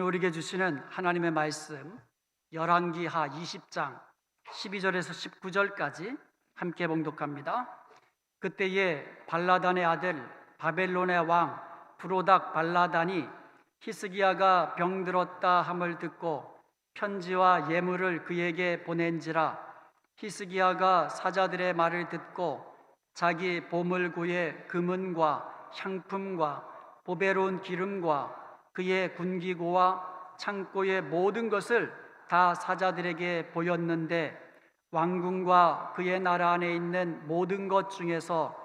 우리에게 주시는 하나님의 말씀 열왕기하 20장 12절에서 19절까지 함께 봉독합니다. 그때에 발라단의 아들 바벨론의 왕 브로닥 발라단이 히스기야가 병들었다 함을 듣고 편지와 예물을 그에게 보낸지라. 히스기야가 사자들의 말을 듣고 자기 보물고의 금은과 향품과 보배로운 기름과 그의 군기고와 창고의 모든 것을 다 사자들에게 보였는데 왕궁과 그의 나라 안에 있는 모든 것 중에서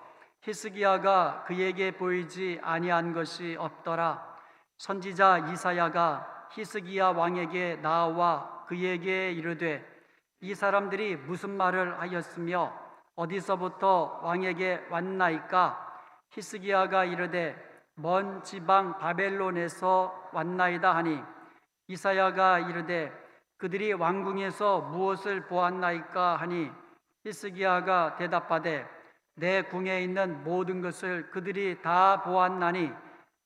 히스기야가 그에게 보이지 아니한 것이 없더라. 선지자 이사야가 히스기야 왕에게 나와 그에게 이르되 이 사람들이 무슨 말을 하였으며 어디서부터 왕에게 왔나이까? 히스기야가 이르되 먼 지방 바벨론에서 왔나이다 하니 이사야가 이르되 그들이 왕궁에서 무엇을 보았나이까 하니 히스기야가 대답하되 내 궁에 있는 모든 것을 그들이 다 보았나니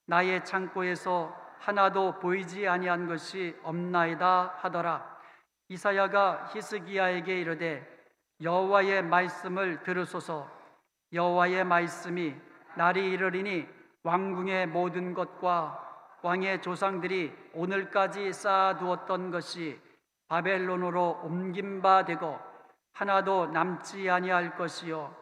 나의 창고에서 하나도 보이지 아니한 것이 없나이다 하더라. 이사야가 히스기야에게 이르되 여호와의 말씀을 들으소서. 여호와의 말씀이 날이 이르리니 왕궁의 모든 것과 왕의 조상들이 오늘까지 쌓아두었던 것이 바벨론으로 옮긴 바 되고 하나도 남지 아니할 것이요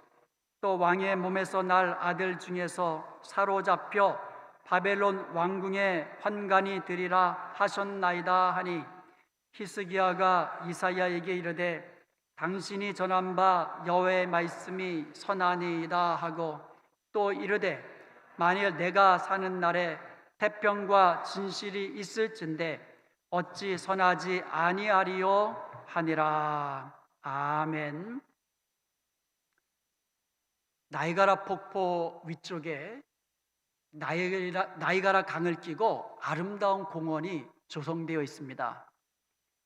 또 왕의 몸에서 날 아들 중에서 사로잡혀 바벨론 왕궁에 환관이 되리라 하셨나이다 하니 히스기야가 이사야에게 이르되 당신이 전한 바 여호와의 말씀이 선하니이다 하고 또 이르되 만일 내가 사는 날에 태평과 진실이 있을진데 어찌 선하지 아니하리요 하니라. 아멘. 나이가라 폭포 위쪽에 나이가라 강을 끼고 아름다운 공원이 조성되어 있습니다.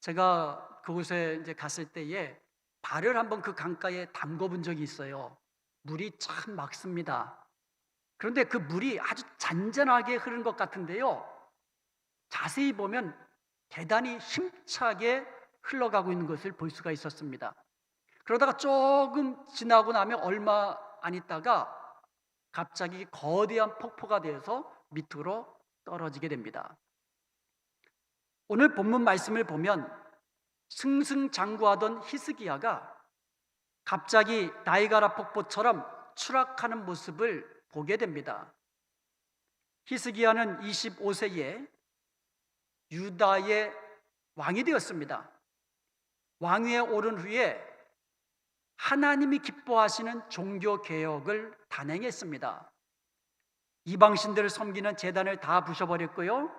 제가 그곳에 이제 갔을 때에 발을 한번 그 강가에 담궈 본 적이 있어요. 물이 참 맑습니다. 그런데 그 물이 아주 잔잔하게 흐르는 것 같은데요, 자세히 보면 대단히 힘차게 흘러가고 있는 것을 볼 수가 있었습니다. 그러다가 조금 지나고 나면 얼마 안 있다가 갑자기 거대한 폭포가 되어서 밑으로 떨어지게 됩니다. 오늘 본문 말씀을 보면 승승장구하던 히스기야가 갑자기 나이가라 폭포처럼 추락하는 모습을 보게 됩니다. 히스기야는 25세에 유다의 왕이 되었습니다. 왕위에 오른 후에 하나님이 기뻐하시는 종교 개혁을 단행했습니다. 이방신들을 섬기는 제단을 다 부셔버렸고요,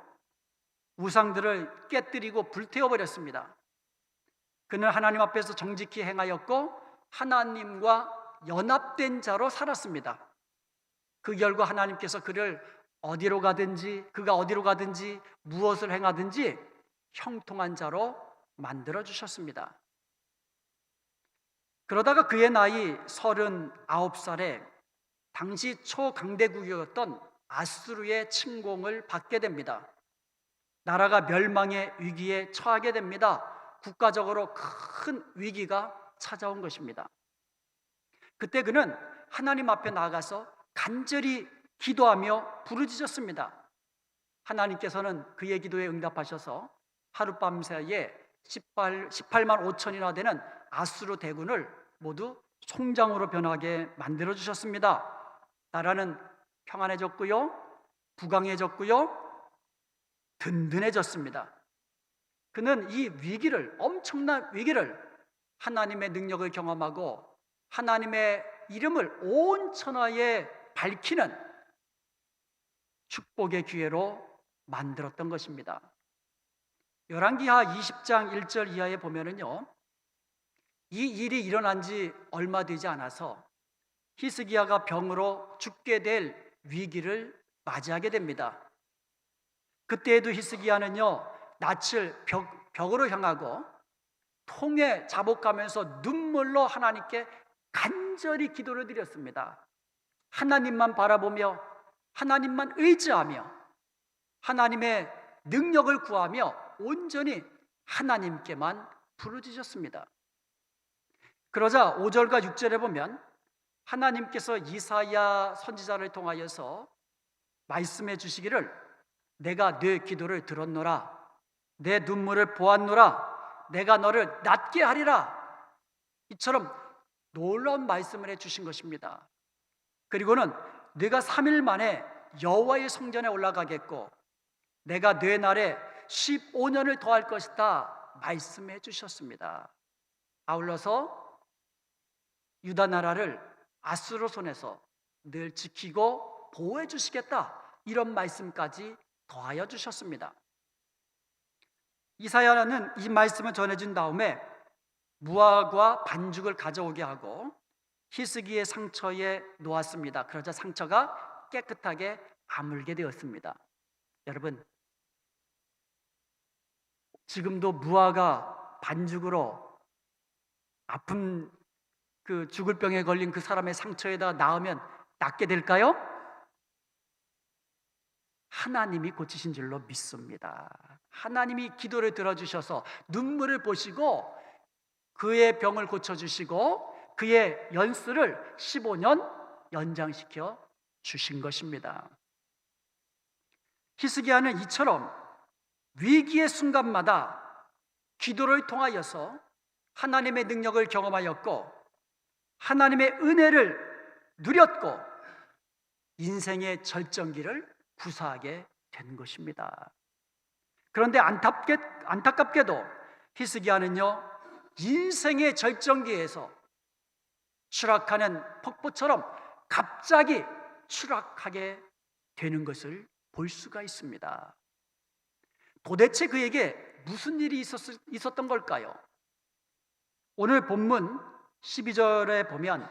우상들을 깨뜨리고 불태워버렸습니다. 그는 하나님 앞에서 정직히 행하였고 하나님과 연합된 자로 살았습니다. 그 결과 하나님께서 그가 어디로 가든지 무엇을 행하든지 형통한 자로 만들어 주셨습니다. 그러다가 그의 나이 39살에 당시 초강대국이었던 아수르의 침공을 받게 됩니다. 나라가 멸망의 위기에 처하게 됩니다. 국가적으로 큰 위기가 찾아온 것입니다. 그때 그는 하나님 앞에 나가서 간절히 기도하며 부르짖었습니다. 하나님께서는 그의 기도에 응답하셔서 하룻밤 사이에 18만 5천이나 되는 아수르 대군을 모두 송장으로 변하게 만들어 주셨습니다. 나라는 평안해졌고요, 부강해졌고요, 든든해졌습니다. 그는 이 엄청난 위기를 하나님의 능력을 경험하고 하나님의 이름을 온 천하에 밝히는 축복의 기회로 만들었던 것입니다. 열왕기하 20장 1절 이하에 보면은요, 이 일이 일어난 지 얼마 되지 않아서 히스기야가 병으로 죽게 될 위기를 맞이하게 됩니다. 그때에도 히스기야는요, 낯을 벽으로 향하고 통에 자복하면서 눈물로 하나님께 간절히 기도를 드렸습니다. 하나님만 바라보며 하나님만 의지하며 하나님의 능력을 구하며 온전히 하나님께만 부르짖었습니다. 그러자 5절과 6절에 보면 하나님께서 이사야 선지자를 통하여서 말씀해 주시기를 내가 네 기도를 들었노라, 내 눈물을 보았노라, 내가 너를 낫게 하리라, 이처럼 놀라운 말씀을 해 주신 것입니다. 그리고는 네가 3일 만에 여호와의 성전에 올라가겠고 내가 네 날에 15년을 더할 것이다 말씀해 주셨습니다. 아울러서 유다 나라를 아수르 손에서 늘 지키고 보호해 주시겠다, 이런 말씀까지 더하여 주셨습니다. 이사야는 이 말씀을 전해준 다음에 무화과 반죽을 가져오게 하고 히스기의 상처에 놓았습니다. 그러자 상처가 깨끗하게 아물게 되었습니다. 여러분, 지금도 무화과 반죽으로 아픈 그 죽을 병에 걸린 그 사람의 상처에다 놔으면 낫게 될까요? 하나님이 고치신 줄로 믿습니다. 하나님이 기도를 들어주셔서 눈물을 보시고 그의 병을 고쳐주시고 그의 연수를 15년 연장시켜 주신 것입니다. 히스기야는 이처럼 위기의 순간마다 기도를 통하여서 하나님의 능력을 경험하였고 하나님의 은혜를 누렸고 인생의 절정기를 구사하게 된 것입니다. 그런데 안타깝게도 히스기야는요, 인생의 절정기에서 추락하는 폭포처럼 갑자기 추락하게 되는 것을 볼 수가 있습니다. 도대체 그에게 무슨 일이 있었던 걸까요? 오늘 본문 12절에 보면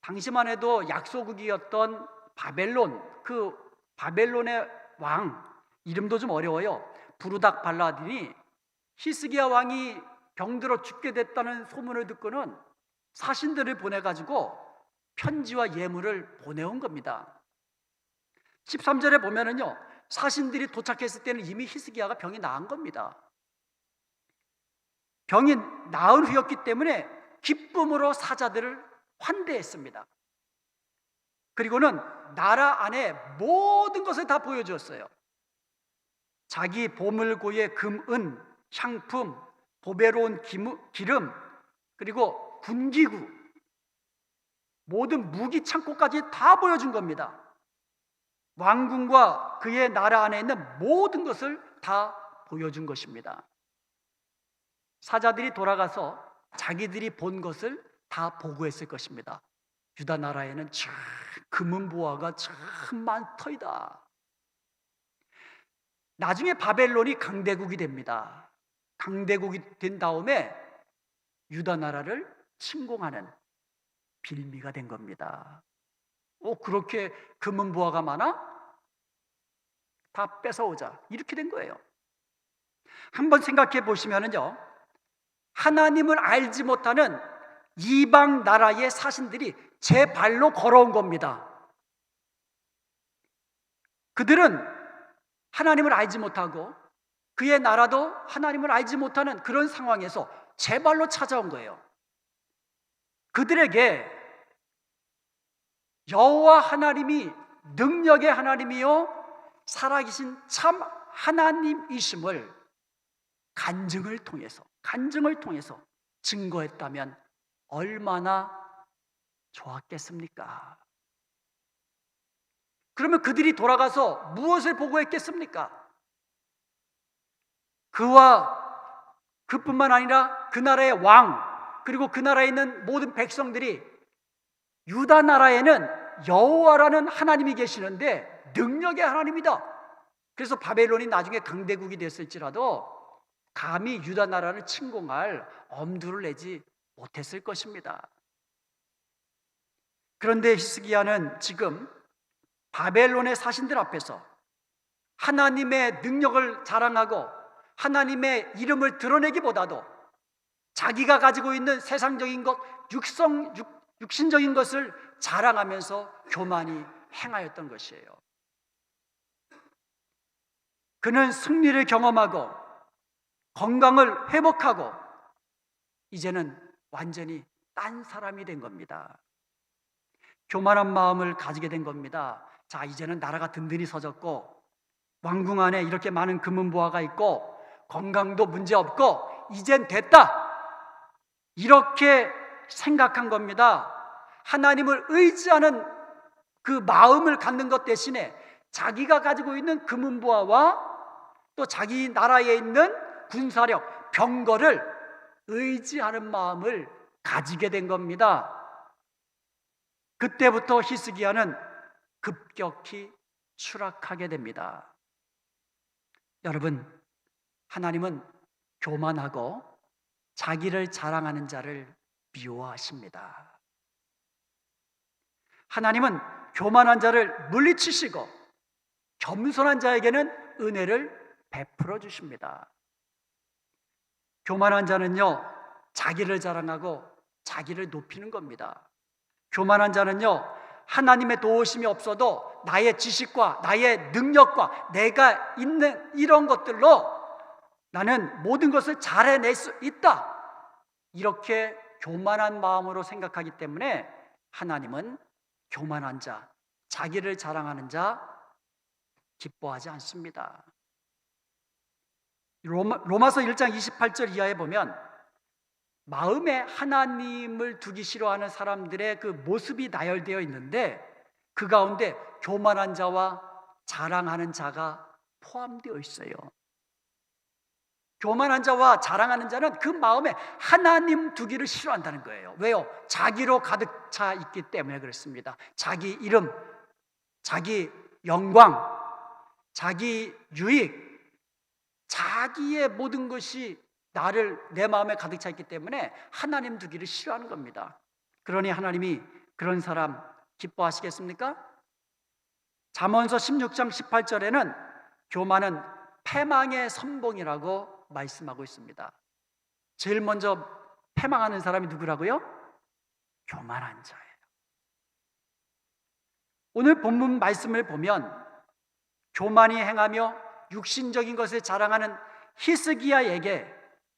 당시만 해도 약소국이었던 바벨론, 그 바벨론의 왕, 이름도 좀 어려워요. 부르닥 발라딘이 히스기야 왕이 병들어 죽게 됐다는 소문을 듣고는 사신들을 보내가지고 편지와 예물을 보내온 겁니다. 13절에 보면은요, 사신들이 도착했을 때는 이미 히스기야가 병이 나은 겁니다. 병이 나은 후였기 때문에 기쁨으로 사자들을 환대했습니다. 그리고는 나라 안에 모든 것을 다 보여주었어요. 자기 보물고의 금, 은, 향품, 보배로운 기름, 그리고 군기구, 모든 무기 창고까지 다 보여준 겁니다. 왕궁과 그의 나라 안에 있는 모든 것을 다 보여준 것입니다. 사자들이 돌아가서 자기들이 본 것을 다 보고했을 것입니다. 유다 나라에는 참 금은 보화가 참 많더이다. 나중에 바벨론이 강대국이 됩니다. 강대국이 된 다음에 유다 나라를 침공하는 빌미가 된 겁니다. 그렇게 금은 보화가 많아? 다 뺏어오자, 이렇게 된 거예요. 한번 생각해 보시면은요, 하나님을 알지 못하는 이방 나라의 사신들이 제 발로 걸어온 겁니다. 그들은 하나님을 알지 못하고 그의 나라도 하나님을 알지 못하는 그런 상황에서 제 발로 찾아온 거예요. 그들에게 여호와 하나님이 능력의 하나님이요 살아계신 참 하나님이심을 간증을 통해서 증거했다면 얼마나 좋았겠습니까? 그러면 그들이 돌아가서 무엇을 보고했겠습니까? 그뿐만 아니라 그 나라의 왕, 그리고 그 나라에 있는 모든 백성들이 유다 나라에는 여호와라는 하나님이 계시는데 능력의 하나님이다. 그래서 바벨론이 나중에 강대국이 됐을지라도 감히 유다 나라를 침공할 엄두를 내지 못했을 것입니다. 그런데 히스기야는 지금 바벨론의 사신들 앞에서 하나님의 능력을 자랑하고 하나님의 이름을 드러내기보다도 자기가 가지고 있는 세상적인 것, 육신적인 것을 자랑하면서 교만히 행하였던 것이에요. 그는 승리를 경험하고 건강을 회복하고 이제는 완전히 딴 사람이 된 겁니다. 교만한 마음을 가지게 된 겁니다. 자, 이제는 나라가 든든히 서졌고 왕궁 안에 이렇게 많은 금은보화가 있고 건강도 문제없고 이젠 됐다, 이렇게 생각한 겁니다. 하나님을 의지하는 그 마음을 갖는 것 대신에 자기가 가지고 있는 금은보화와 또 자기 나라에 있는 군사력, 병거를 의지하는 마음을 가지게 된 겁니다. 그때부터 히스기야는 급격히 추락하게 됩니다. 여러분, 하나님은 교만하고 자기를 자랑하는 자를 미워하십니다. 하나님은 교만한 자를 물리치시고 겸손한 자에게는 은혜를 베풀어 주십니다. 교만한 자는요, 자기를 자랑하고 자기를 높이는 겁니다. 교만한 자는요, 하나님의 도우심이 없어도 나의 지식과 나의 능력과 내가 있는 이런 것들로 나는 모든 것을 잘 해낼 수 있다, 이렇게 교만한 마음으로 생각하기 때문에 하나님은 교만한 자, 자기를 자랑하는 자 기뻐하지 않습니다. 로마서 1장 28절 이하에 보면 마음에 하나님을 두기 싫어하는 사람들의 그 모습이 나열되어 있는데 그 가운데 교만한 자와 자랑하는 자가 포함되어 있어요. 교만한 자와 자랑하는 자는 그 마음에 하나님 두기를 싫어한다는 거예요. 왜요? 자기로 가득 차 있기 때문에 그렇습니다. 자기 이름, 자기 영광, 자기 유익, 자기의 모든 것이 내 마음에 가득 차 있기 때문에 하나님 두기를 싫어하는 겁니다. 그러니 하나님이 그런 사람 기뻐하시겠습니까? 잠언서 16장 18절에는 교만은 패망의 선봉이라고 말씀하고 있습니다. 제일 먼저 패망하는 사람이 누구라고요? 교만한 자예요. 오늘 본문 말씀을 보면 교만이 행하며 육신적인 것을 자랑하는 히스기야에게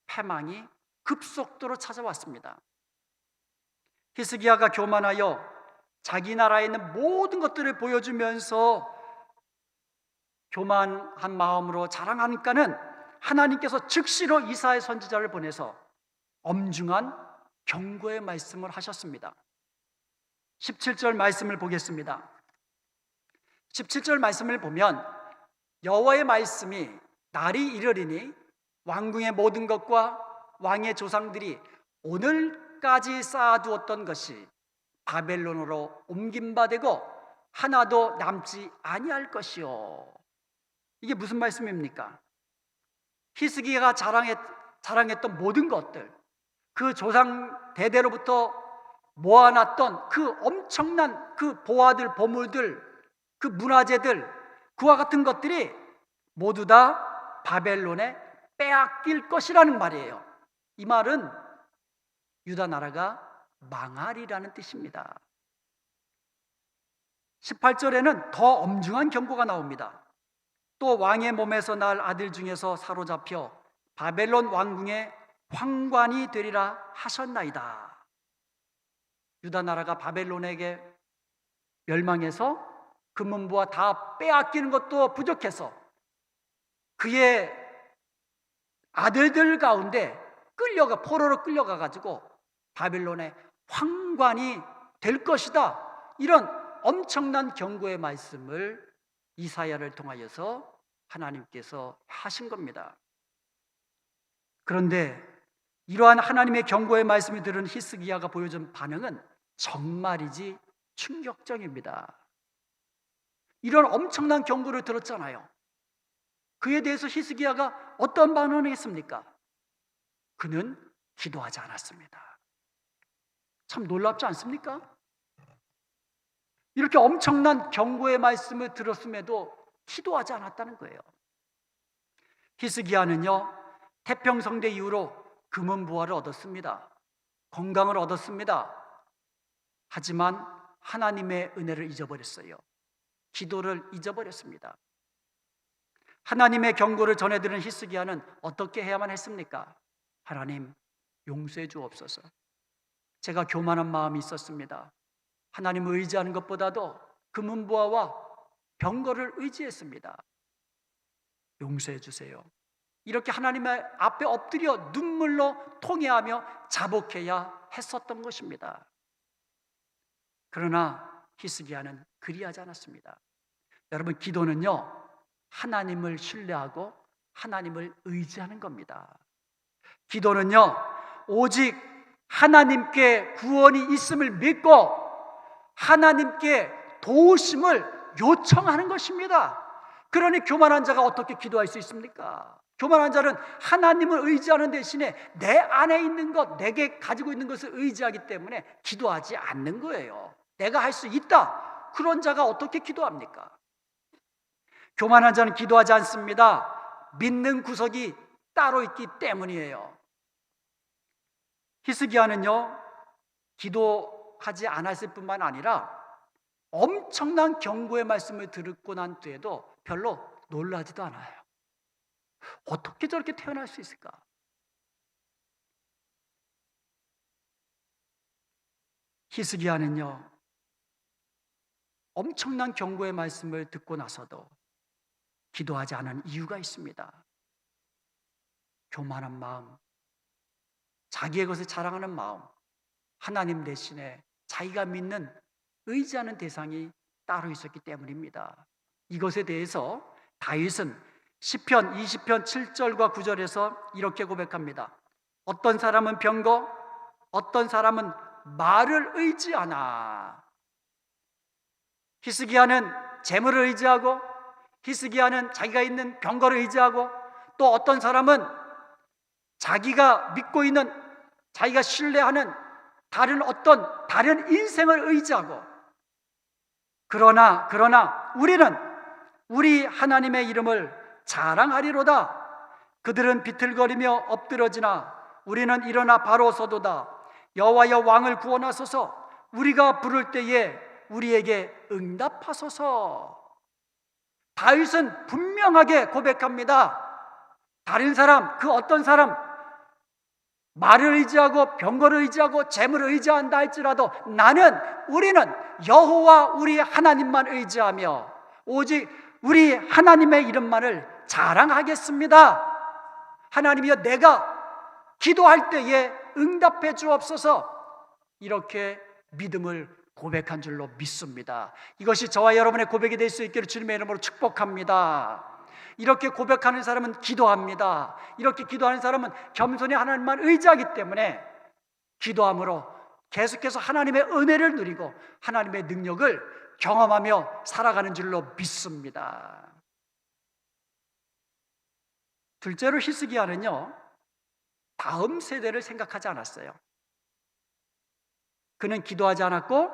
패망이 급속도로 찾아왔습니다. 히스기야가 교만하여 자기 나라에 있는 모든 것들을 보여주면서 교만한 마음으로 자랑하니까는 하나님께서 즉시로 이사야 선지자를 보내서 엄중한 경고의 말씀을 하셨습니다. 17절 말씀을 보겠습니다. 17절 말씀을 보면 여호와의 말씀이 날이 이르리니 왕궁의 모든 것과 왕의 조상들이 오늘까지 쌓아두었던 것이 바벨론으로 옮긴 바 되고 하나도 남지 아니할 것이요. 이게 무슨 말씀입니까? 히스기야가 자랑했던 모든 것들, 그 조상 대대로부터 모아놨던 그 엄청난 그 보화들, 보물들, 그 문화재들, 그와 같은 것들이 모두 다 바벨론에 빼앗길 것이라는 말이에요. 이 말은 유다 나라가 망하리라는 뜻입니다. 18절에는 더 엄중한 경고가 나옵니다. 또 왕의 몸에서 날 아들 중에서 사로잡혀 바벨론 왕궁의 황관이 되리라 하셨나이다. 유다 나라가 바벨론에게 멸망해서 금은보화 다 빼앗기는 것도 부족해서 그의 아들들 가운데 포로로 끌려가 가지고 바벨론의 황관이 될 것이다, 이런 엄청난 경고의 말씀을 이사야를 통하여서 하나님께서 하신 겁니다. 그런데 이러한 하나님의 경고의 말씀을 들은 히스기야가 보여준 반응은 정말이지 충격적입니다. 이런 엄청난 경고를 들었잖아요. 그에 대해서 히스기야가 어떤 반응을 했습니까? 그는 기도하지 않았습니다. 참 놀랍지 않습니까? 이렇게 엄청난 경고의 말씀을 들었음에도 기도하지 않았다는 거예요. 히스기야는요, 태평성대 이후로 금은보화를 얻었습니다. 건강을 얻었습니다. 하지만 하나님의 은혜를 잊어버렸어요. 기도를 잊어버렸습니다. 하나님의 경고를 전해들은 히스기야는 어떻게 해야만 했습니까? 하나님, 용서해 주옵소서. 제가 교만한 마음이 있었습니다. 하나님을 의지하는 것보다도 금은보화와 병거를 의지했습니다. 용서해 주세요. 이렇게 하나님의 앞에 엎드려 눈물로 통회하며 자복해야 했었던 것입니다. 그러나 히스기야는 그리하지 않았습니다. 여러분, 기도는요, 하나님을 신뢰하고 하나님을 의지하는 겁니다. 기도는요, 오직 하나님께 구원이 있음을 믿고 하나님께 도우심을 요청하는 것입니다. 그러니 교만한 자가 어떻게 기도할 수 있습니까? 교만한 자는 하나님을 의지하는 대신에 내 안에 있는 것, 내게 가지고 있는 것을 의지하기 때문에 기도하지 않는 거예요. 내가 할 수 있다. 그런 자가 어떻게 기도합니까? 교만한 자는 기도하지 않습니다. 믿는 구석이 따로 있기 때문이에요. 히스기야는요, 기도하지 않았을 뿐만 아니라 엄청난 경고의 말씀을 듣고 난 뒤에도 별로 놀라지도 않아요. 어떻게 저렇게 태어날 수 있을까? 히스기야는요, 엄청난 경고의 말씀을 듣고 나서도 기도하지 않은 이유가 있습니다. 교만한 마음, 자기의 것을 자랑하는 마음, 하나님 대신에 자기가 믿는, 의지하는 대상이 따로 있었기 때문입니다. 이것에 대해서 다윗은 시편 20편 7절과 9절에서 이렇게 고백합니다. 어떤 사람은 병거, 어떤 사람은 말을 의지하나. 히스기야는 재물을 의지하고, 히스기야는 자기가 있는 병거를 의지하고, 또 어떤 사람은 자기가 믿고 있는, 자기가 신뢰하는 다른 인생을 의지하고, 그러나 우리는 우리 하나님의 이름을 자랑하리로다. 그들은 비틀거리며 엎드러지나 우리는 일어나 바로 서도다. 여호와여, 왕을 구원하소서. 우리가 부를 때에 우리에게 응답하소서. 다윗은 분명하게 고백합니다. 다른 사람, 그 어떤 사람, 말을 의지하고 병거를 의지하고 재물을 의지한다 할지라도 우리는 여호와 우리 하나님만 의지하며 오직 우리 하나님의 이름만을 자랑하겠습니다. 하나님이여, 내가 기도할 때에 응답해 주옵소서. 이렇게 믿음을 고백한 줄로 믿습니다. 이것이 저와 여러분의 고백이 될 수 있기를 주님의 이름으로 축복합니다. 이렇게 고백하는 사람은 기도합니다. 이렇게 기도하는 사람은 겸손히 하나님만 의지하기 때문에 기도함으로 계속해서 하나님의 은혜를 누리고 하나님의 능력을 경험하며 살아가는 줄로 믿습니다. 둘째로 히스기야는요, 다음 세대를 생각하지 않았어요. 그는 기도하지 않았고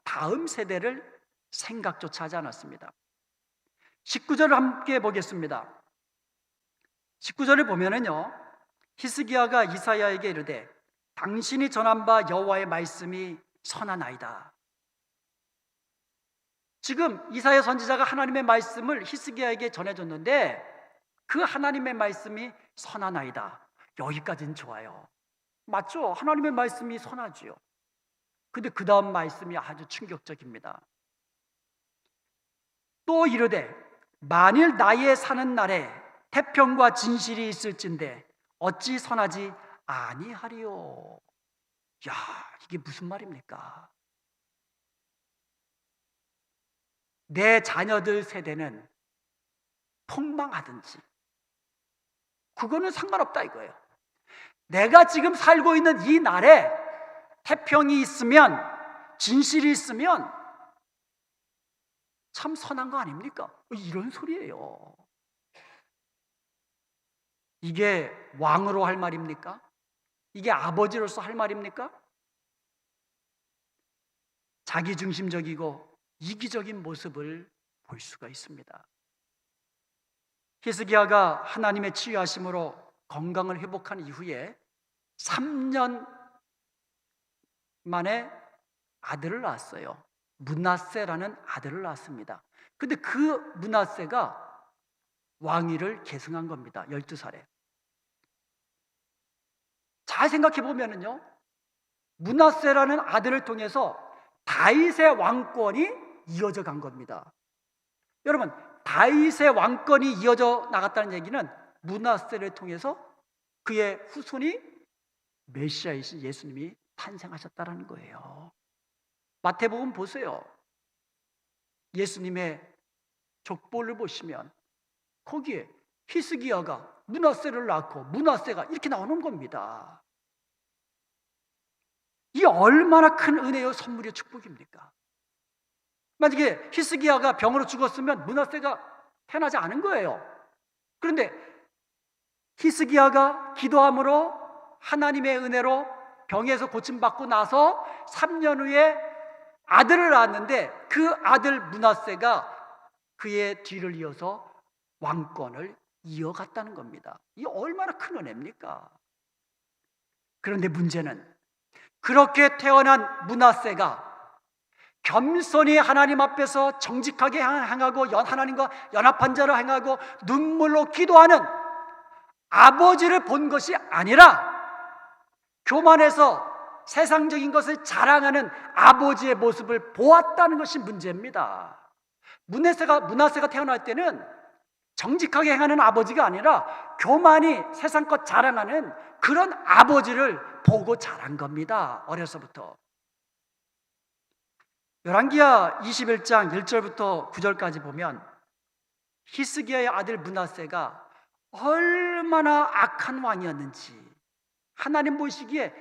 다음 세대를 생각조차 하지 않았습니다. 19절을 함께 보겠습니다. 19절을 보면은요, 히스기야가 이사야에게 이르되 당신이 전한 바 여호와의 말씀이 선하나이다. 지금 이사야 선지자가 하나님의 말씀을 히스기야에게 전해줬는데 그 하나님의 말씀이 선하나이다. 여기까지는 좋아요. 맞죠? 하나님의 말씀이 선하지요. 근데 그 다음 말씀이 아주 충격적입니다. 또 이르되 만일 나의 사는 날에 태평과 진실이 있을진데 어찌 선하지 아니하리요. 야, 이게 무슨 말입니까? 내 자녀들 세대는 폭망하든지 그거는 상관없다 이거예요. 내가 지금 살고 있는 이 날에 태평이 있으면, 진실이 있으면 참 선한 거 아닙니까? 이런 소리예요. 이게 왕으로 할 말입니까? 이게 아버지로서 할 말입니까? 자기중심적이고 이기적인 모습을 볼 수가 있습니다. 히스기야가 하나님의 치유하심으로 건강을 회복한 이후에 3년 만에 아들을 낳았어요. 므낫세라는 아들을 낳았습니다. 근데 그 므낫세가 왕위를 계승한 겁니다. 12살에. 잘 생각해 보면은요, 므낫세라는 아들을 통해서 다윗의 왕권이 이어져 간 겁니다. 여러분, 다윗의 왕권이 이어져 나갔다는 얘기는 므낫세를 통해서 그의 후손이 메시아이신 예수님이 탄생하셨다는 거예요. 마태복음 보세요. 예수님의 족보를 보시면 거기에 히스기야가 므낫세를 낳고 므낫세가 이렇게 나오는 겁니다. 이 얼마나 큰 은혜요, 선물이요, 축복입니까? 만약에 히스기야가 병으로 죽었으면 므낫세가 태어나지 않은 거예요. 그런데 히스기야가 기도함으로 하나님의 은혜로 병에서 고침받고 나서 3년 후에 아들을 낳았는데 그 아들 므낫세가 그의 뒤를 이어서 왕권을 이어갔다는 겁니다. 이 얼마나 큰 은혜입니까? 그런데 문제는 그렇게 태어난 므낫세가 겸손히 하나님 앞에서 정직하게 행하고 하나님과 연합한 자로 행하고 눈물로 기도하는 아버지를 본 것이 아니라 교만해서 세상적인 것을 자랑하는 아버지의 모습을 보았다는 것이 문제입니다. 므낫세가 태어날 때는 정직하게 행하는 아버지가 아니라 교만이 세상 것 자랑하는 그런 아버지를 보고 자란 겁니다. 어려서부터. 열왕기하 21장 1절부터 9절까지 보면 히스기야의 아들 므낫세가 얼마나 악한 왕이었는지, 하나님 보시기에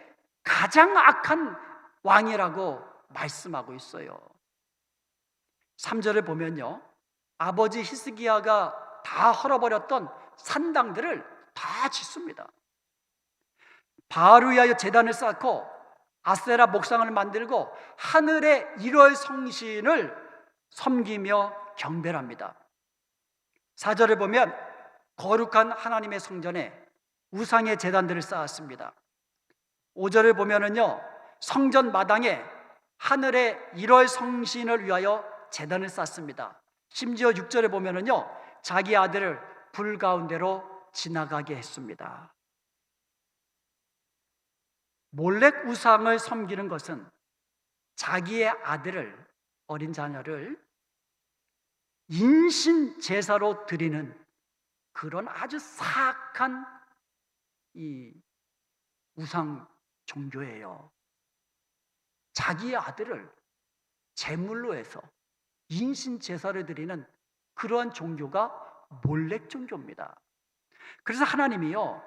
가장 악한 왕이라고 말씀하고 있어요. 3절을 보면요, 아버지 히스기야가 다 헐어버렸던 산당들을 다 짓습니다. 바알을 위하여 제단을 쌓고 아세라 목상을 만들고 하늘의 1월 성신을 섬기며 경배합니다. 4절을 보면 거룩한 하나님의 성전에 우상의 제단들을 쌓았습니다. 5절을 보면은요, 성전 마당에 하늘의 1월 성신을 위하여 제단을 쌓습니다. 심지어 6절에 보면은요, 자기 아들을 불 가운데로 지나가게 했습니다. 몰렉 우상을 섬기는 것은 자기의 아들을, 어린 자녀를 인신 제사로 드리는 그런 아주 사악한 이 우상 종교예요. 자기의 아들을 제물로 해서 인신 제사를 드리는 그러한 종교가 몰렉 종교입니다. 그래서 하나님이요,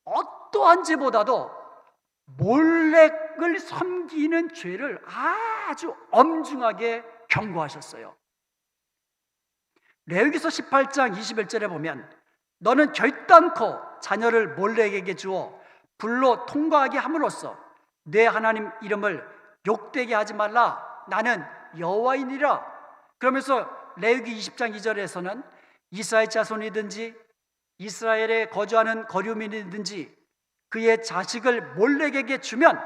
어떠한 죄보다도 몰렉을 섬기는 죄를 아주 엄중하게 경고하셨어요. 레위기서 18장 21절에 보면 너는 결단코 자녀를 몰렉에게 주어 불로 통과하게 함으로써 내 하나님 이름을 욕되게 하지 말라. 나는 여호와이니라. 그러면서 레위기 20장 2절에서는 이스라엘 자손이든지 이스라엘에 거주하는 거류민이든지 그의 자식을 몰렉에게 주면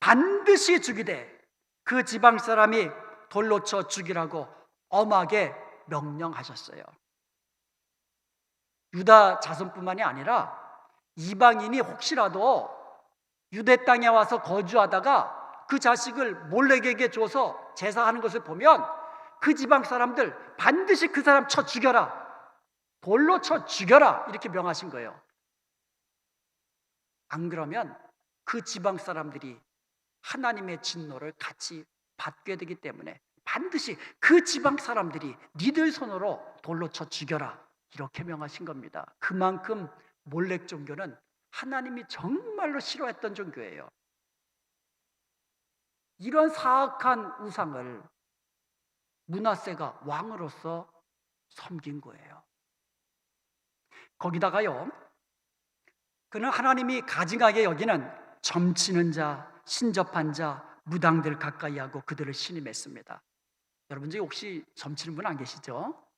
반드시 죽이되 그 지방 사람이 돌로 쳐 죽이라고 엄하게 명령하셨어요. 유다 자손뿐만이 아니라 이방인이 혹시라도 유대 땅에 와서 거주하다가 그 자식을 몰렉에게 줘서 제사하는 것을 보면 그 지방 사람들 반드시 그 사람 쳐 죽여라, 돌로 쳐 죽여라, 이렇게 명하신 거예요. 안 그러면 그 지방 사람들이 하나님의 진노를 같이 받게 되기 때문에 반드시 그 지방 사람들이 니들 손으로 돌로 쳐 죽여라, 이렇게 명하신 겁니다. 그만큼 몰렉 종교는 하나님이 정말로 싫어했던 종교예요. 이런 사악한 우상을 므낫세가 왕으로서 섬긴 거예요. 거기다가요, 그는 하나님이 가증하게 여기는 점치는 자, 신접한 자, 무당들 가까이 하고 그들을 신임했습니다. 여러분 중에 혹시 점치는 분 안 계시죠?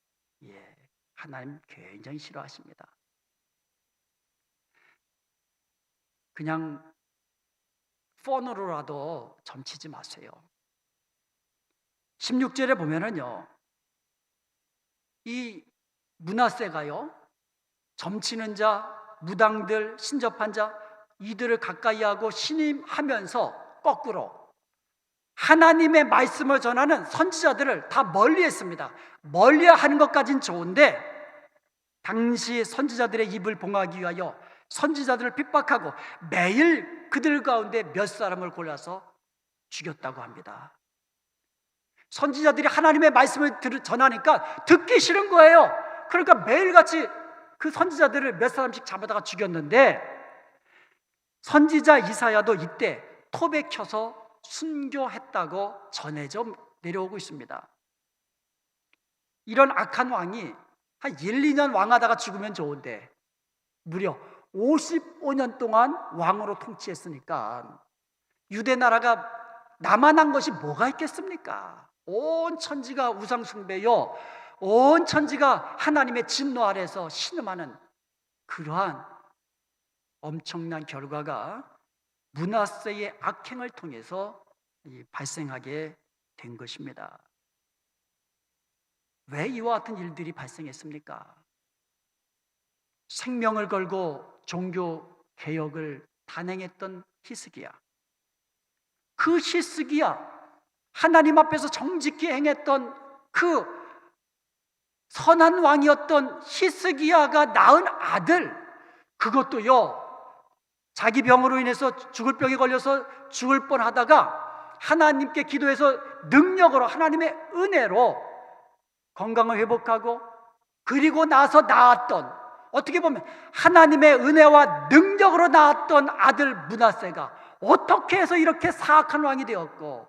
예, 하나님 굉장히 싫어하십니다. 그냥 폰으로라도 점치지 마세요. 16절에 보면은요, 이 므낫세가요, 점치는 자, 무당들, 신접한 자 이들을 가까이 하고 신임하면서 거꾸로 하나님의 말씀을 전하는 선지자들을 다 멀리했습니다. 멀리하는 것까진 좋은데 당시 선지자들의 입을 봉하기 위하여 선지자들을 핍박하고 매일 그들 가운데 몇 사람을 골라서 죽였다고 합니다. 선지자들이 하나님의 말씀을 전하니까 듣기 싫은 거예요. 그러니까 매일같이 그 선지자들을 몇 사람씩 잡아다가 죽였는데, 선지자 이사야도 이때 톱에 켜서 순교했다고 전해져 내려오고 있습니다. 이런 악한 왕이 한 1, 2년 왕하다가 죽으면 좋은데 무려 55년 동안 왕으로 통치했으니까 유대 나라가 남아난 것이 뭐가 있겠습니까? 온 천지가 우상 숭배요, 온 천지가 하나님의 진노 아래서 신음하는 그러한 엄청난 결과가 므낫세의 악행을 통해서 발생하게 된 것입니다. 왜 이와 같은 일들이 발생했습니까? 생명을 걸고 종교 개혁을 단행했던 히스기야, 그 히스기야, 하나님 앞에서 정직히 행했던 그 선한 왕이었던 히스기야가 낳은 아들, 그것도요 자기 병으로 인해서 죽을 병에 걸려서 죽을 뻔하다가 하나님께 기도해서 능력으로, 하나님의 은혜로 건강을 회복하고 그리고 나서 낳았던, 어떻게 보면 하나님의 은혜와 능력으로 낳았던 아들 므낫세가 어떻게 해서 이렇게 사악한 왕이 되었고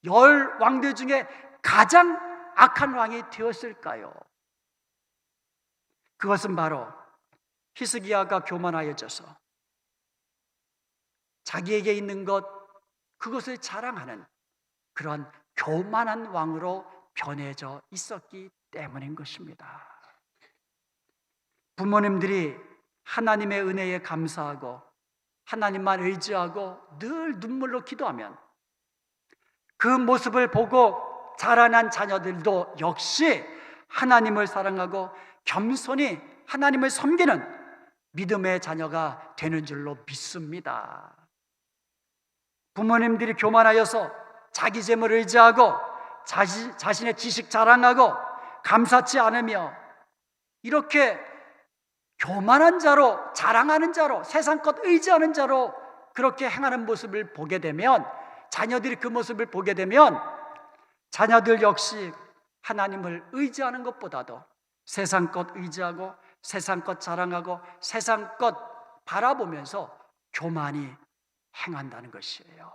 10 왕들 중에 가장 악한 왕이 되었을까요? 그것은 바로 히스기야가 교만하여져서 자기에게 있는 것, 그것을 자랑하는 그런 교만한 왕으로 변해져 있었기 때문인 것입니다. 부모님들이 하나님의 은혜에 감사하고 하나님만 의지하고 늘 눈물로 기도하면 그 모습을 보고 자라난 자녀들도 역시 하나님을 사랑하고 겸손히 하나님을 섬기는 믿음의 자녀가 되는 줄로 믿습니다. 부모님들이 교만하여서 자기 재물을 의지하고 자신의 지식 자랑하고 감사치 않으며 이렇게 교만한 자로, 자랑하는 자로, 세상 것 의지하는 자로 그렇게 행하는 모습을 보게 되면, 자녀들이 그 모습을 보게 되면 자녀들 역시 하나님을 의지하는 것보다도 세상 것 의지하고 세상 것 자랑하고 세상 것 바라보면서 교만히 행한다는 것이에요.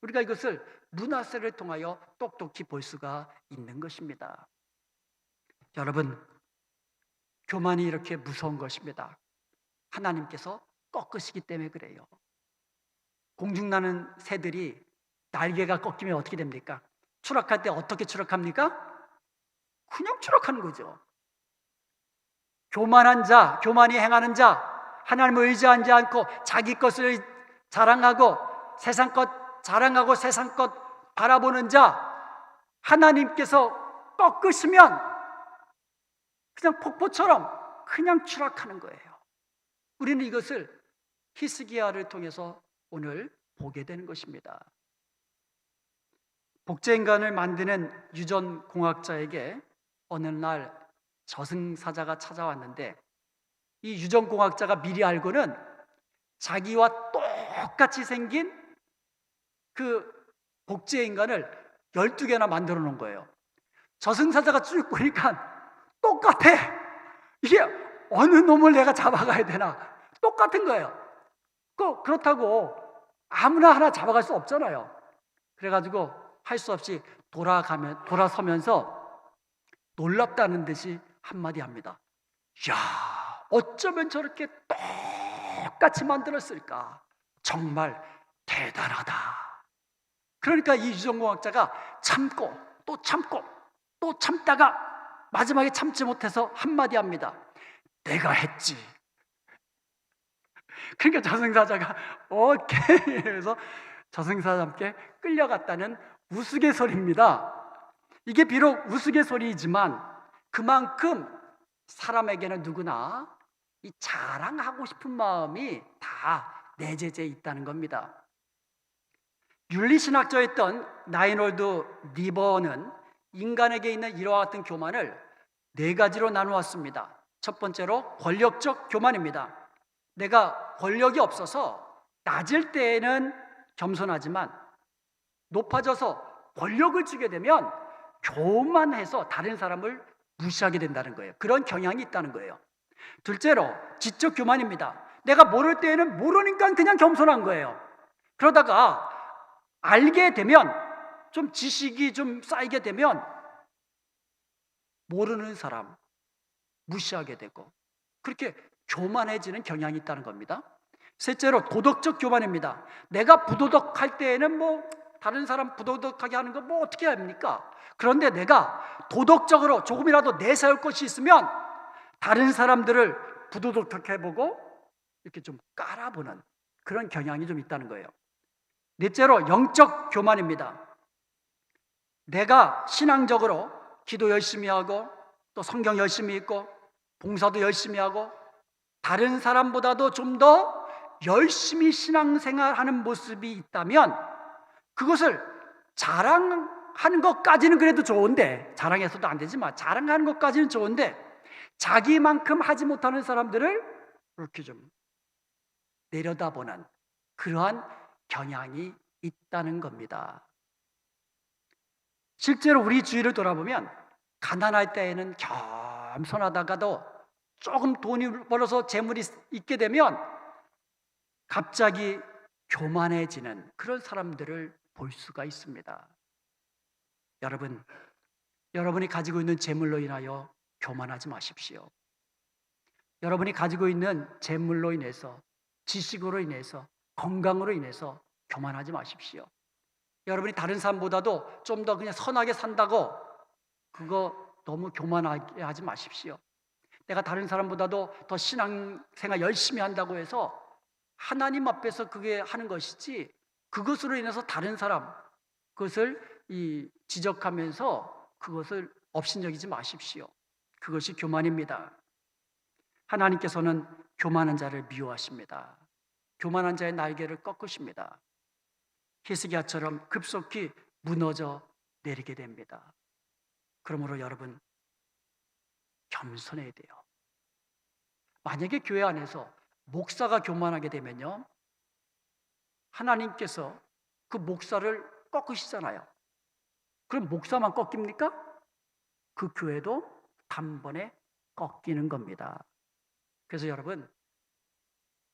우리가 이것을 므낫세를 통하여 똑똑히 볼 수가 있는 것입니다. 여러분, 교만이 이렇게 무서운 것입니다. 하나님께서 꺾으시기 때문에 그래요. 공중나는 새들이 날개가 꺾이면 어떻게 됩니까? 추락할 때 어떻게 추락합니까? 그냥 추락하는 거죠. 교만한 자, 교만이 행하는 자, 하나님을 의지하지 않고 자기 것을 자랑하고 세상 것 자랑하고 세상 것 바라보는 자, 하나님께서 꺾으시면 그냥 폭포처럼 그냥 추락하는 거예요. 우리는 이것을 히스기야를 통해서 오늘 보게 되는 것입니다. 복제인간을 만드는 유전공학자에게 어느 날 저승사자가 찾아왔는데, 이 유전공학자가 미리 알고는 자기와 똑같이 생긴 그 복제인간을 12개나 만들어 놓은 거예요. 저승사자가 쭉 보니까 똑같아. 이게 어느 놈을 내가 잡아가야 되나, 똑같은 거예요. 그렇다고 아무나 하나 잡아갈 수 없잖아요. 그래가지고 할 수 없이 돌아서면서 놀랍다는 듯이 한마디 합니다. 야, 어쩌면 저렇게 똑같이 만들었을까? 정말 대단하다. 그러니까 이 유전공학자가 참고 또 참고 또 참다가 마지막에 참지 못해서 한마디 합니다. 내가 했지. 그러니까 저승사자가 오케이 이러면서 저승사자와 함께 끌려갔다는 우스갯소리입니다. 이게 비록 우스갯소리이지만 그만큼 사람에게는 누구나 이 자랑하고 싶은 마음이 다 내재해 있다는 겁니다. 윤리신학자였던 나인홀드 니버는 인간에게 있는 이와 같은 교만을 네 가지로 나누었습니다. 첫 번째로 권력적 교만입니다. 내가 권력이 없어서 낮을 때에는 겸손하지만 높아져서 권력을 주게 되면 교만해서 다른 사람을 무시하게 된다는 거예요. 그런 경향이 있다는 거예요. 둘째로 지적 교만입니다. 내가 모를 때에는 모르니까 그냥 겸손한 거예요. 그러다가 알게 되면, 좀 지식이 좀 쌓이게 되면 모르는 사람 무시하게 되고 그렇게 교만해지는 경향이 있다는 겁니다. 셋째로 도덕적 교만입니다. 내가 부도덕할 때에는 다른 사람 부도덕하게 하는 거 어떻게 합니까? 그런데 내가 도덕적으로 조금이라도 내세울 것이 있으면 다른 사람들을 부도덕하게 보고 이렇게 좀 깔아보는 그런 경향이 좀 있다는 거예요. 넷째로 영적 교만입니다. 내가 신앙적으로 기도 열심히 하고 또 성경 열심히 읽고 봉사도 열심히 하고 다른 사람보다도 좀 더 열심히 신앙생활하는 모습이 있다면 그것을 자랑하는 것까지는 그래도 좋은데, 자랑해서도 안 되지만 자랑하는 것까지는 좋은데 자기만큼 하지 못하는 사람들을 이렇게 좀 내려다보는 그러한 경향이 있다는 겁니다. 실제로 우리 주위를 돌아보면 가난할 때에는 겸손하다가도 조금 돈이 벌어서 재물이 있게 되면 갑자기 교만해지는 그런 사람들을 볼 수가 있습니다. 여러분, 여러분이 가지고 있는 재물로 인하여 교만하지 마십시오. 여러분이 가지고 있는 재물로 인해서, 지식으로 인해서, 건강으로 인해서 교만하지 마십시오. 여러분이 다른 사람보다도 좀 더 그냥 선하게 산다고 그거 너무 교만하게 하지 마십시오. 내가 다른 사람보다도 더 신앙생활 열심히 한다고 해서 하나님 앞에서 그게 하는 것이지 그것으로 인해서 다른 사람 그것을 지적하면서 그것을 업신여기지 마십시오. 그것이 교만입니다. 하나님께서는 교만한 자를 미워하십니다. 교만한 자의 날개를 꺾으십니다. 히스기야처럼 급속히 무너져 내리게 됩니다. 그러므로 여러분, 겸손해야 돼요. 만약에 교회 안에서 목사가 교만하게 되면요, 하나님께서 그 목사를 꺾으시잖아요. 그럼 목사만 꺾입니까? 그 교회도 단번에 꺾이는 겁니다. 그래서 여러분,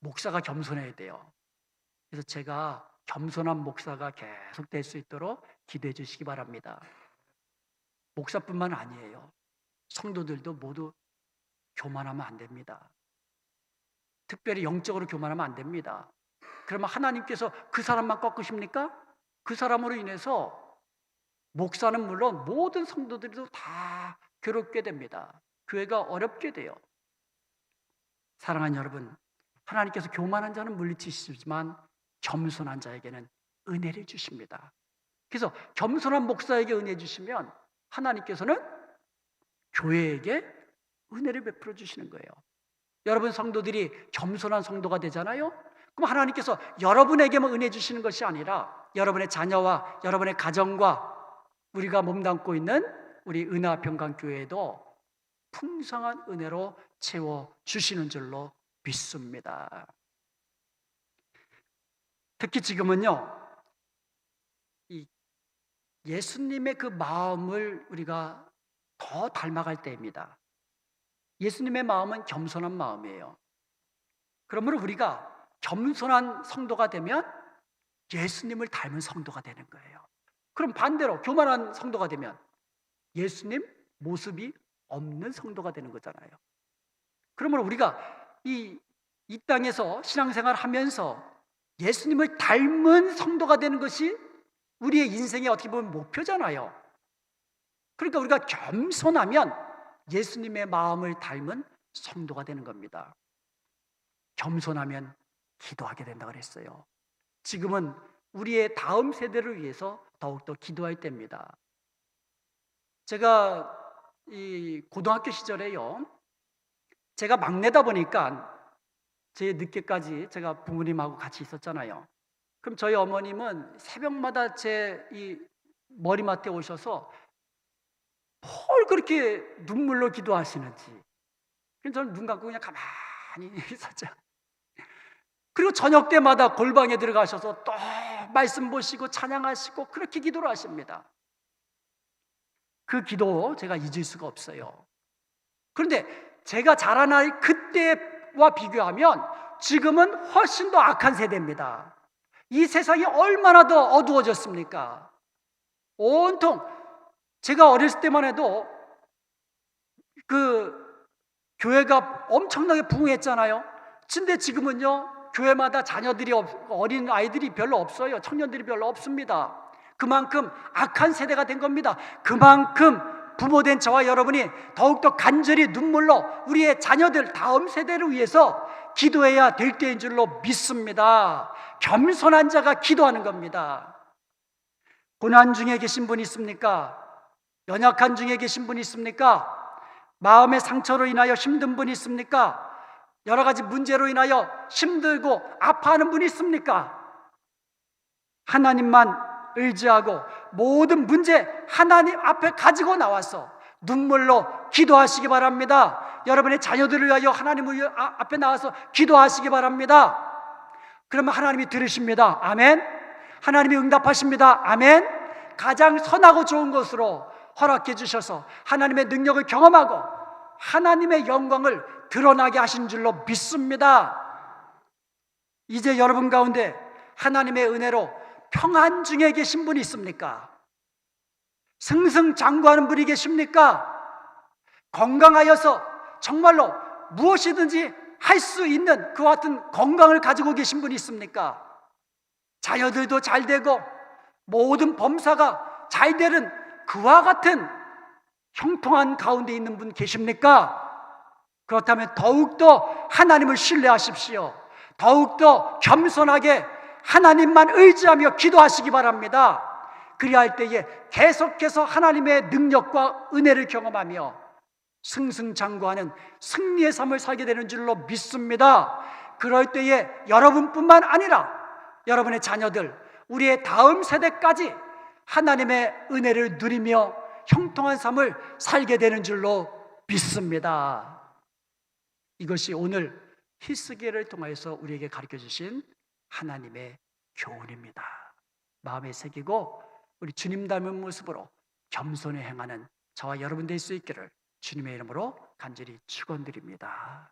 목사가 겸손해야 돼요. 그래서 제가 겸손한 목사가 계속 될 수 있도록 기도해 주시기 바랍니다. 목사뿐만 아니에요. 성도들도 모두 교만하면 안 됩니다. 특별히 영적으로 교만하면 안 됩니다. 그러면 하나님께서 그 사람만 꺾으십니까? 그 사람으로 인해서 목사는 물론 모든 성도들도 다 괴롭게 됩니다. 교회가 어렵게 돼요. 사랑하는 여러분, 하나님께서 교만한 자는 물리치시지만 겸손한 자에게는 은혜를 주십니다. 그래서 겸손한 목사에게 은혜 주시면 하나님께서는 교회에게 은혜를 베풀어 주시는 거예요. 여러분 성도들이 겸손한 성도가 되잖아요. 그럼 하나님께서 여러분에게만 은혜 주시는 것이 아니라 여러분의 자녀와 여러분의 가정과 우리가 몸담고 있는 우리 은하평강교회에도 풍성한 은혜로 채워주시는 줄로 믿습니다. 특히 지금은요, 이 예수님의 그 마음을 우리가 더 닮아갈 때입니다. 예수님의 마음은 겸손한 마음이에요. 그러므로 우리가 겸손한 성도가 되면 예수님을 닮은 성도가 되는 거예요. 그럼 반대로 교만한 성도가 되면 예수님 모습이 없는 성도가 되는 거잖아요. 그러므로 우리가 이 땅에서 신앙생활 하면서 예수님을 닮은 성도가 되는 것이 우리의 인생의 어떻게 보면 목표잖아요. 그러니까 우리가 겸손하면 예수님의 마음을 닮은 성도가 되는 겁니다. 겸손하면 기도하게 된다고 그랬어요. 지금은 우리의 다음 세대를 위해서 더욱더 기도할 때입니다. 제가 이 고등학교 시절에요, 제가 막내다 보니까 제 늦게까지 제가 부모님하고 같이 있었잖아요. 그럼 저희 어머님은 새벽마다 제 이 머리맡에 오셔서 뭘 그렇게 눈물로 기도하시는지. 그래서 저는 눈 감고 그냥 가만히 있었죠. 그리고 저녁 때마다 골방에 들어가셔서 또 말씀 보시고 찬양하시고 그렇게 기도를 하십니다. 그 기도 제가 잊을 수가 없어요. 그런데 제가 자란 나이 그때와 비교하면 지금은 훨씬 더 악한 세대입니다. 이 세상이 얼마나 더 어두워졌습니까? 온통 제가 어렸을 때만 해도 그 교회가 엄청나게 부흥했잖아요. 근데 지금은요, 교회마다 자녀들이 어린 아이들이 별로 없어요. 청년들이 별로 없습니다. 그만큼 악한 세대가 된 겁니다. 그만큼 부모된 저와 여러분이 더욱더 간절히 눈물로 우리의 자녀들 다음 세대를 위해서 기도해야 될 때인 줄로 믿습니다. 겸손한 자가 기도하는 겁니다. 고난 중에 계신 분 있습니까? 연약한 중에 계신 분 있습니까? 마음의 상처로 인하여 힘든 분 있습니까? 여러 가지 문제로 인하여 힘들고 아파하는 분 있습니까? 하나님만 의지하고 모든 문제 하나님 앞에 가지고 나와서 눈물로 기도하시기 바랍니다. 여러분의 자녀들을 위하여 하나님 앞에 나와서 기도하시기 바랍니다. 그러면 하나님이 들으십니다. 아멘. 하나님이 응답하십니다. 아멘. 가장 선하고 좋은 것으로 허락해 주셔서 하나님의 능력을 경험하고 하나님의 영광을 드러나게 하신 줄로 믿습니다. 이제 여러분 가운데 하나님의 은혜로 평안 중에 계신 분이 있습니까? 승승장구하는 분이 계십니까? 건강하여서 정말로 무엇이든지 할 수 있는 그와 같은 건강을 가지고 계신 분이 있습니까? 자녀들도 잘 되고 모든 범사가 잘 되는 그와 같은 형통한 가운데 있는 분 계십니까? 그렇다면 더욱더 하나님을 신뢰하십시오. 더욱더 겸손하게 하나님만 의지하며 기도하시기 바랍니다. 그리할 때에 계속해서 하나님의 능력과 은혜를 경험하며 승승장구하는 승리의 삶을 살게 되는 줄로 믿습니다. 그럴 때에 여러분뿐만 아니라 여러분의 자녀들, 우리의 다음 세대까지 하나님의 은혜를 누리며 형통한 삶을 살게 되는 줄로 믿습니다. 이것이 오늘 히스기야를 통해서 우리에게 가르쳐 주신 하나님의 교훈입니다. 마음에 새기고 우리 주님 닮은 모습으로 겸손히 행하는 저와 여러분 될 수 있기를 주님의 이름으로 간절히 축원드립니다.